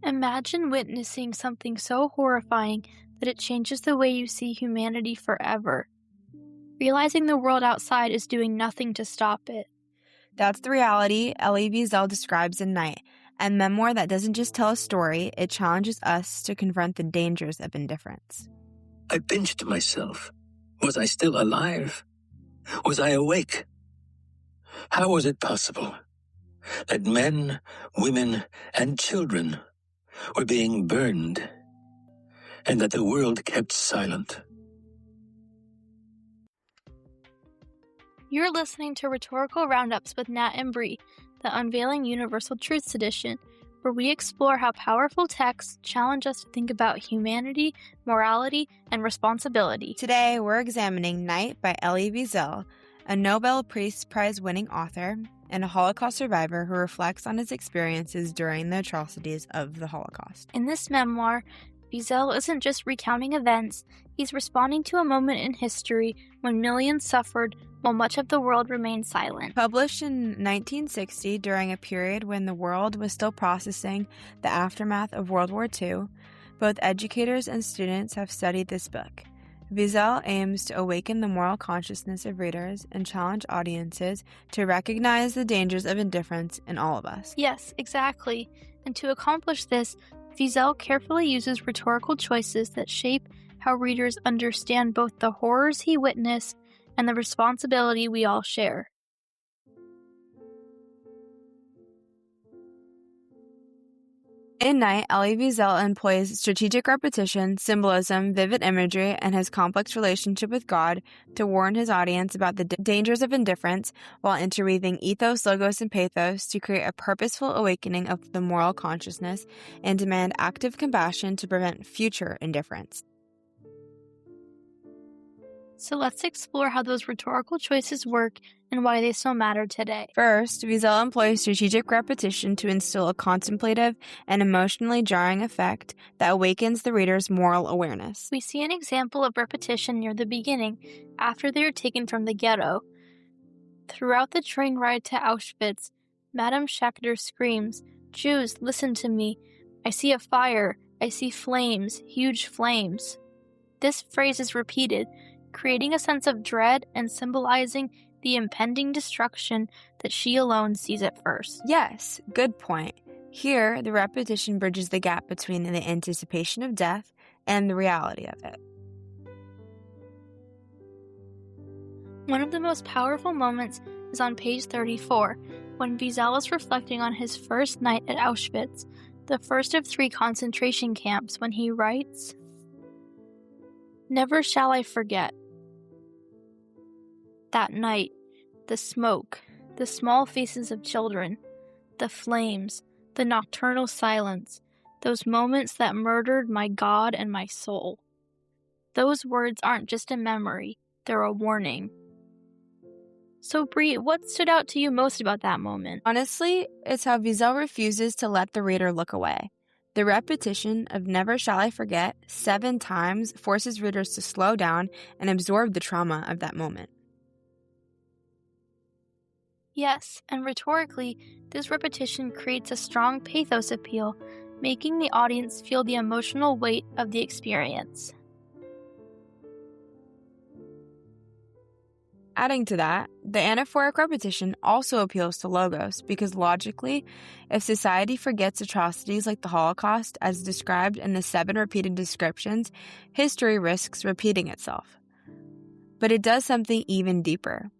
Imagine witnessing something so horrifying that it changes the way you see humanity forever. Realizing the world outside is doing nothing to stop it. That's the reality Elie Wiesel describes in Night, a memoir that doesn't just tell a story, it challenges us to confront the dangers of indifference. I pinched myself. Was I still alive? Was I awake? How was it possible that men, women, and children were being burned, and that the world kept silent? You're listening to Rhetorical Roundups with Nat and Bree, the Unveiling Universal Truths edition, where we explore how powerful texts challenge us to think about humanity, morality, and responsibility. Today, we're examining Night by Elie Wiesel, a Nobel Peace Prize-winning author and a Holocaust survivor who reflects on his experiences during the atrocities of the Holocaust. In this memoir, Wiesel isn't just recounting events, he's responding to a moment in history when millions suffered while much of the world remained silent. Published in 1960 during a period when the world was still processing the aftermath of World War II, both educators and students have studied this book. Wiesel aims to awaken the moral consciousness of readers and challenge audiences to recognize the dangers of indifference in all of us. Yes, exactly. And to accomplish this, Wiesel carefully uses rhetorical choices that shape how readers understand both the horrors he witnessed and the responsibility we all share. In Night, Elie Wiesel employs strategic repetition, symbolism, vivid imagery, and his complex relationship with God to warn his audience about the dangers of indifference while interweaving ethos, logos, and pathos to create a purposeful awakening of the moral consciousness and demand active compassion to prevent future indifference. So let's explore how those rhetorical choices work and why they still matter today. First, Wiesel employs strategic repetition to instill a contemplative and emotionally jarring effect that awakens the reader's moral awareness. We see an example of repetition near the beginning, after they are taken from the ghetto. Throughout the train ride to Auschwitz, Madame Schechter screams, "Jews, listen to me. I see a fire. I see flames, huge flames." This phrase is repeated, creating a sense of dread and symbolizing the impending destruction that she alone sees at first. Yes, good point. Here, the repetition bridges the gap between the anticipation of death and the reality of it. One of the most powerful moments is on page 34, when Wiesel is reflecting on his first night at Auschwitz, the first of 3 concentration camps, when he writes, "Never shall I forget that night, the smoke, the small faces of children, the flames, the nocturnal silence, those moments that murdered my God and my soul." Those words aren't just a memory, they're a warning. So Bree, what stood out to you most about that moment? Honestly, it's how Wiesel refuses to let the reader look away. The repetition of "never shall I forget" 7 times forces readers to slow down and absorb the trauma of that moment. Yes, and rhetorically, this repetition creates a strong pathos appeal, making the audience feel the emotional weight of the experience. Adding to that, the anaphoric repetition also appeals to logos because logically, if society forgets atrocities like the Holocaust as described in the 7 repeated descriptions, history risks repeating itself. But it does something even deeper.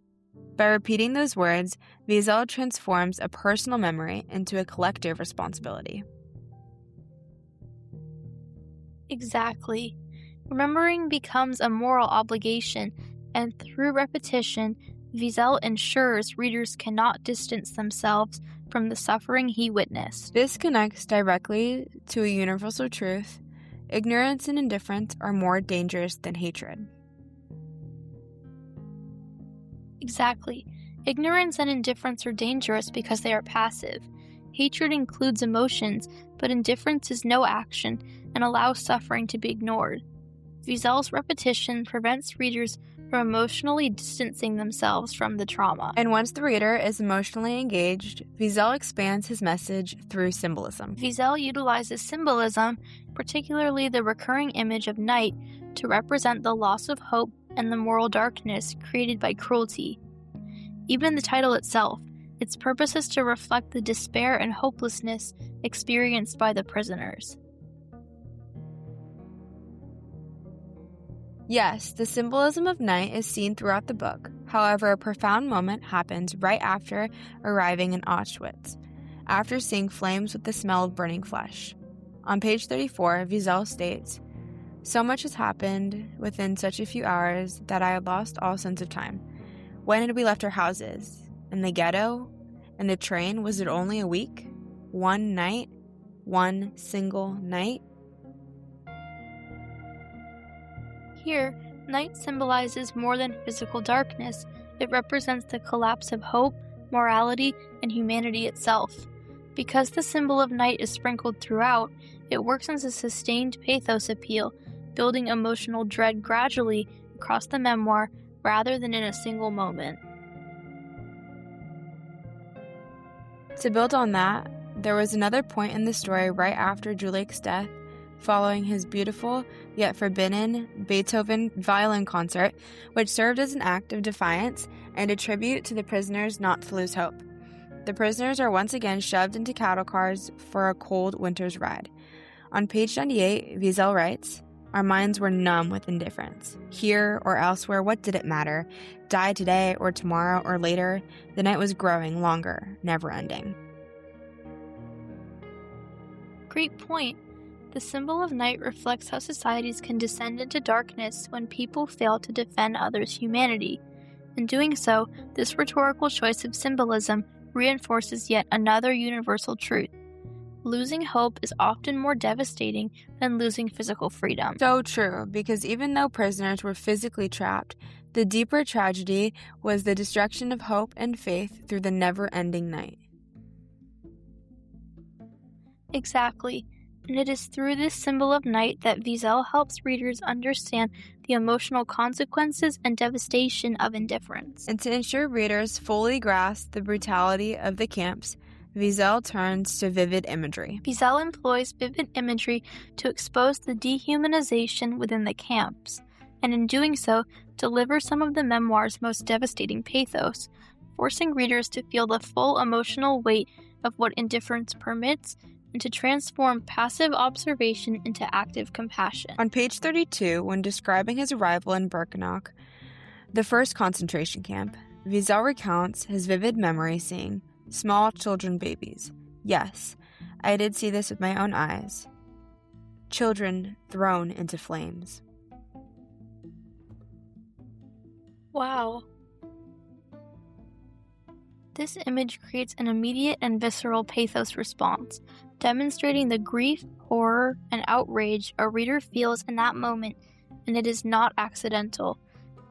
By repeating those words, Wiesel transforms a personal memory into a collective responsibility. Exactly. Remembering becomes a moral obligation, and through repetition, Wiesel ensures readers cannot distance themselves from the suffering he witnessed. This connects directly to a universal truth: ignorance and indifference are more dangerous than hatred. Exactly. Ignorance and indifference are dangerous because they are passive. Hatred includes emotions, but indifference is no action and allows suffering to be ignored. Wiesel's repetition prevents readers from emotionally distancing themselves from the trauma. And once the reader is emotionally engaged, Wiesel expands his message through symbolism. Wiesel utilizes symbolism, particularly the recurring image of night, to represent the loss of hope and the moral darkness created by cruelty. Even the title itself, its purpose is to reflect the despair and hopelessness experienced by the prisoners. Yes, the symbolism of night is seen throughout the book. However, a profound moment happens right after arriving in Auschwitz, after seeing flames with the smell of burning flesh. On page 34, Wiesel states, "So much has happened within such a few hours that I had lost all sense of time. When had we left our houses? In the ghetto? In the train? Was it only a week? One night? One single night?" Here, night symbolizes more than physical darkness. It represents the collapse of hope, morality, and humanity itself. Because the symbol of night is sprinkled throughout, it works as a sustained pathos appeal, building emotional dread gradually across the memoir rather than in a single moment. To build on that, there was another point in the story right after Juliek's death, following his beautiful yet forbidden Beethoven violin concert, which served as an act of defiance and a tribute to the prisoners not to lose hope. The prisoners are once again shoved into cattle cars for a cold winter's ride. On page 98, Wiesel writes, "Our minds were numb with indifference. Here or elsewhere, what did it matter? Die today or tomorrow or later? The night was growing longer, never ending." Great point. The symbol of night reflects how societies can descend into darkness when people fail to defend others' humanity. In doing so, this rhetorical choice of symbolism reinforces yet another universal truth. Losing hope is often more devastating than losing physical freedom. So true, because even though prisoners were physically trapped, the deeper tragedy was the destruction of hope and faith through the never-ending night. Exactly. And it is through this symbol of night that Wiesel helps readers understand the emotional consequences and devastation of indifference. And to ensure readers fully grasp the brutality of the camps, Wiesel turns to vivid imagery. Wiesel employs vivid imagery to expose the dehumanization within the camps, and in doing so, delivers some of the memoir's most devastating pathos, forcing readers to feel the full emotional weight of what indifference permits and to transform passive observation into active compassion. On page 32, when describing his arrival in Birkenau, the first concentration camp, Wiesel recounts his vivid memory seeing small children babies. Yes, I did see this with my own eyes. Children thrown into flames. Wow. This image creates an immediate and visceral pathos response, demonstrating the grief, horror, and outrage a reader feels in that moment, and it is not accidental.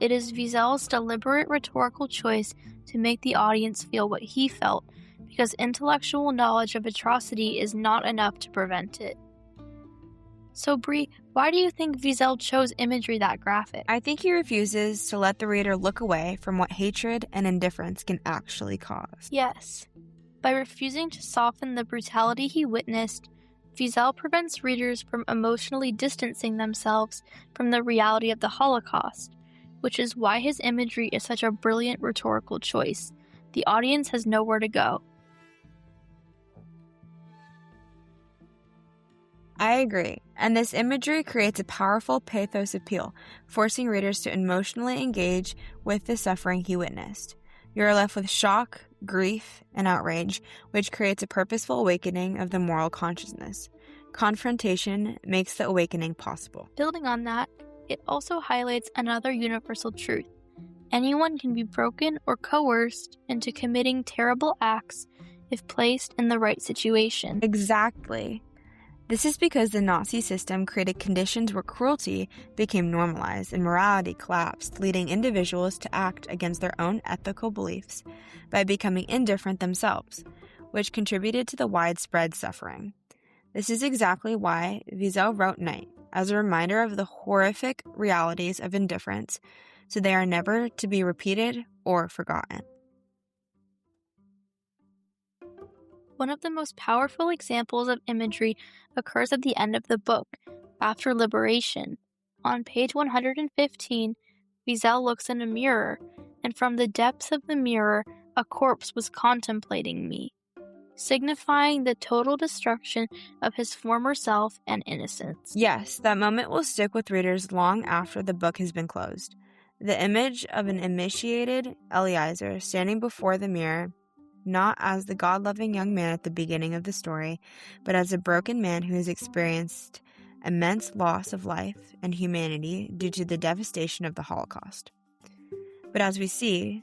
It is Wiesel's deliberate rhetorical choice to make the audience feel what he felt, because intellectual knowledge of atrocity is not enough to prevent it. So, Brie, why do you think Wiesel chose imagery that graphic? I think he refuses to let the reader look away from what hatred and indifference can actually cause. Yes. By refusing to soften the brutality he witnessed, Wiesel prevents readers from emotionally distancing themselves from the reality of the Holocaust, which is why his imagery is such a brilliant rhetorical choice. The audience has nowhere to go. I agree, and this imagery creates a powerful pathos appeal, forcing readers to emotionally engage with the suffering he witnessed. You are left with shock, grief, and outrage, which creates a purposeful awakening of the moral consciousness. Confrontation makes the awakening possible. Building on that, it also highlights another universal truth. Anyone can be broken or coerced into committing terrible acts if placed in the right situation. Exactly. This is because the Nazi system created conditions where cruelty became normalized and morality collapsed, leading individuals to act against their own ethical beliefs by becoming indifferent themselves, which contributed to the widespread suffering. This is exactly why Wiesel wrote Night, as a reminder of the horrific realities of indifference, so they are never to be repeated or forgotten. One of the most powerful examples of imagery occurs at the end of the book, after liberation. On page 115, Wiesel looks in a mirror, and from the depths of the mirror, a corpse was contemplating me, signifying the total destruction of his former self and innocence. Yes, that moment will stick with readers long after the book has been closed. The image of an emaciated Eliezer standing before the mirror, not as the God-loving young man at the beginning of the story, but as a broken man who has experienced immense loss of life and humanity due to the devastation of the Holocaust. But as we see,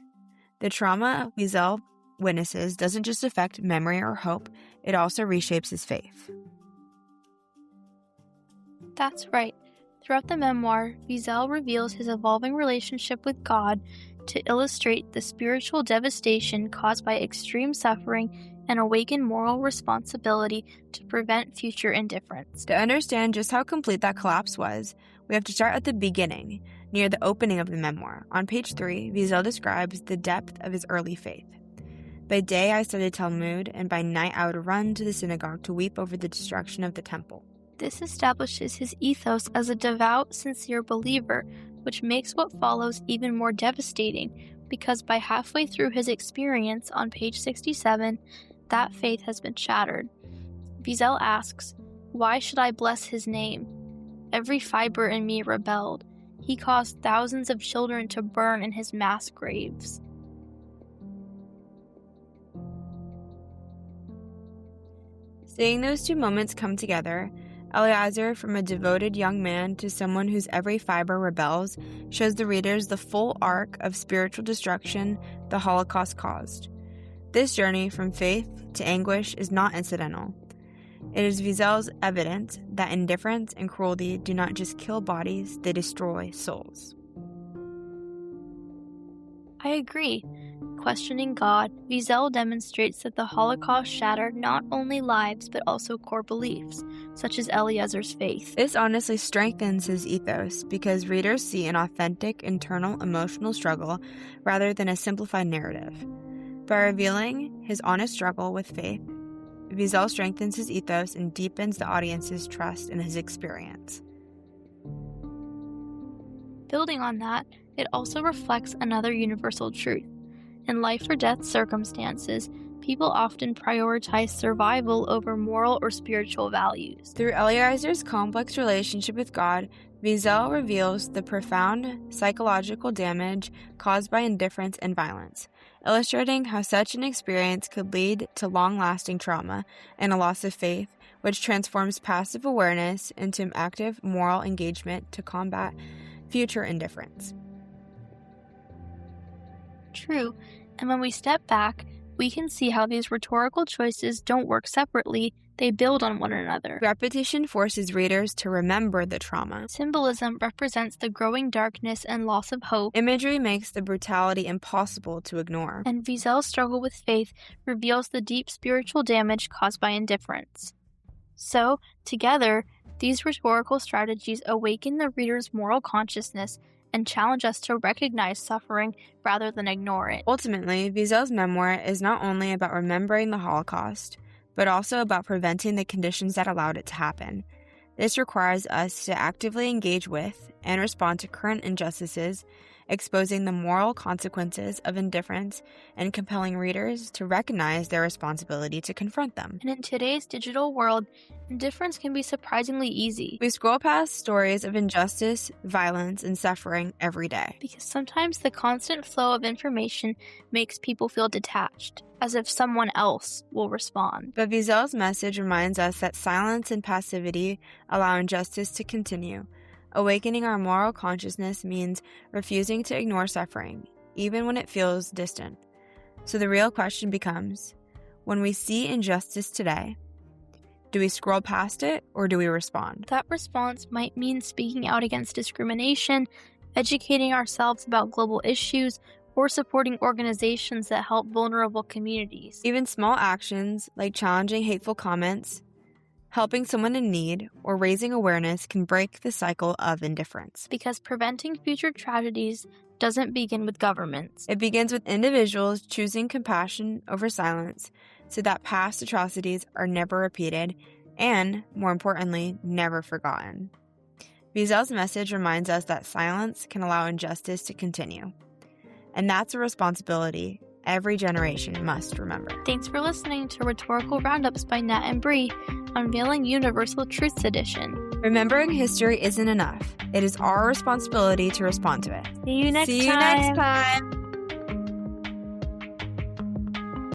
the trauma Wiesel witnesses doesn't just affect memory or hope, it also reshapes his faith. That's right. Throughout the memoir, Wiesel reveals his evolving relationship with God to illustrate the spiritual devastation caused by extreme suffering and awaken moral responsibility to prevent future indifference. To understand just how complete that collapse was, we have to start at the beginning, near the opening of the memoir. On page 3, Wiesel describes the depth of his early faith. By day I studied Talmud, and by night I would run to the synagogue to weep over the destruction of the temple. This establishes his ethos as a devout, sincere believer, which makes what follows even more devastating, because by halfway through his experience on page 67, that faith has been shattered. Wiesel asks, "Why should I bless his name? Every fiber in me rebelled. He caused thousands of children to burn in his mass graves." Seeing those two moments come together, Eliezer, from a devoted young man to someone whose every fiber rebels, shows the readers the full arc of spiritual destruction the Holocaust caused. This journey from faith to anguish is not incidental. It is Wiesel's evidence that indifference and cruelty do not just kill bodies, they destroy souls. I agree. Questioning God, Wiesel demonstrates that the Holocaust shattered not only lives but also core beliefs, such as Eliezer's faith. This honestly strengthens his ethos because readers see an authentic internal emotional struggle rather than a simplified narrative. By revealing his honest struggle with faith, Wiesel strengthens his ethos and deepens the audience's trust in his experience. Building on that, it also reflects another universal truth. In life or death circumstances, people often prioritize survival over moral or spiritual values. Through Eliezer's complex relationship with God, Wiesel reveals the profound psychological damage caused by indifference and violence, illustrating how such an experience could lead to long-lasting trauma and a loss of faith, which transforms passive awareness into active moral engagement to combat future indifference. True, and when we step back, we can see how these rhetorical choices don't work separately, they build on one another. Repetition forces readers to remember the trauma. Symbolism represents the growing darkness and loss of hope. Imagery makes the brutality impossible to ignore. And Wiesel's struggle with faith reveals the deep spiritual damage caused by indifference. So, together, these rhetorical strategies awaken the reader's moral consciousness and challenge us to recognize suffering rather than ignore it. Ultimately, Wiesel's memoir is not only about remembering the Holocaust, but also about preventing the conditions that allowed it to happen. This requires us to actively engage with and respond to current injustices, exposing the moral consequences of indifference and compelling readers to recognize their responsibility to confront them. And in today's digital world, indifference can be surprisingly easy. We scroll past stories of injustice, violence, and suffering every day. Because sometimes the constant flow of information makes people feel detached, as if someone else will respond. But Wiesel's message reminds us that silence and passivity allow injustice to continue. Awakening our moral consciousness means refusing to ignore suffering, even when it feels distant. So the real question becomes, when we see injustice today, do we scroll past it or do we respond? That response might mean speaking out against discrimination, educating ourselves about global issues, or supporting organizations that help vulnerable communities. Even small actions like challenging hateful comments, helping someone in need, or raising awareness can break the cycle of indifference. Because preventing future tragedies doesn't begin with governments. It begins with individuals choosing compassion over silence so that past atrocities are never repeated and, more importantly, never forgotten. Wiesel's message reminds us that silence can allow injustice to continue. And that's a responsibility every generation must remember. Thanks for listening to Rhetorical Roundups by Nat and Bree, Unveiling Universal Truths Edition. Remembering history isn't enough. It is our responsibility to respond to it. See you next time.